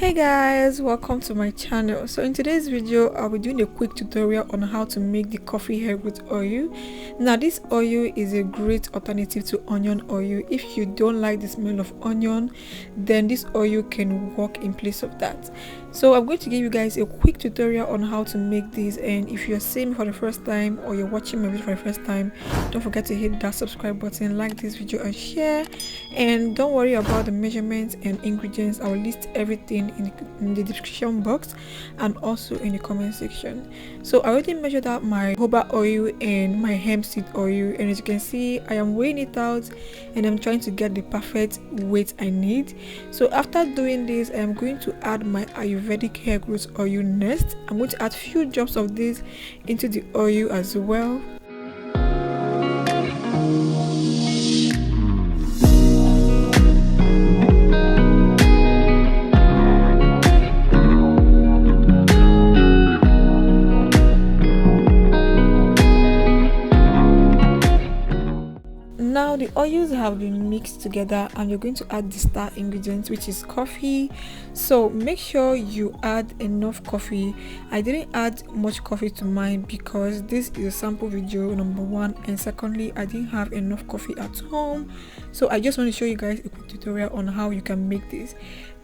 Hey guys, welcome to my channel. So in today's video I'll be doing a quick tutorial on how to make the coffee hair growth oil. Now this oil is a great alternative to onion oil. If you don't like the smell of onion, then this oil can work in place of that. So I'm going to give you guys a quick tutorial on how to make this, and if you're seeing me for the first time or you're watching my video for the first time, don't forget to hit that subscribe button, like this video and share. And don't worry about the measurements and ingredients. I will list everything in the description box and also in the comment section. So I already measured out my jojoba oil and my hemp seed oil, and as you can see I am weighing it out and I'm trying to get the perfect weight I need. So after doing this, I am going to add my Ayurvedic hair growth oil next. I'm going to add few drops of this into the oil as well. Now the oils have been mixed together and you're going to add the star ingredient, which is coffee. So make sure you add enough coffee. I didn't add much coffee to mine because this is a sample video, number one, and secondly I didn't have enough coffee at home, so I just want to show you guys a quick tutorial on how you can make this.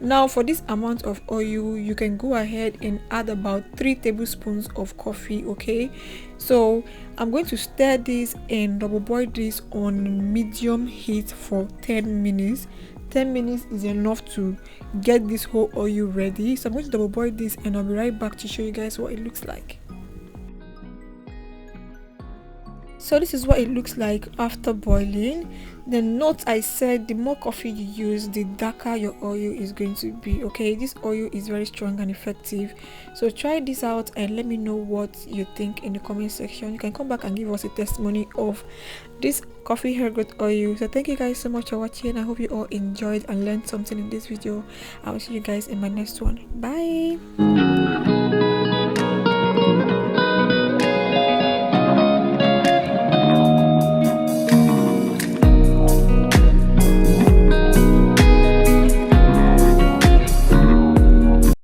Now for this amount of oil, you can go ahead and add about 3 tablespoons of coffee. Okay, so I'm going to stir this and double boil this on medium heat for 10 minutes. 10 minutes is enough to get this whole oil ready. So I'm going to double boil this and I'll be right back to show you guys what it looks like. So this is what it looks like after boiling. The note I said, the more coffee you use, the darker your oil is going to be. Okay, this oil is very strong and effective, so try this out and let me know what you think in the comment section. You can come back and give us a testimony of this coffee hair growth oil. So thank you guys so much for watching. I hope you all enjoyed and learned something in this video. I will see you guys in my next one. Bye.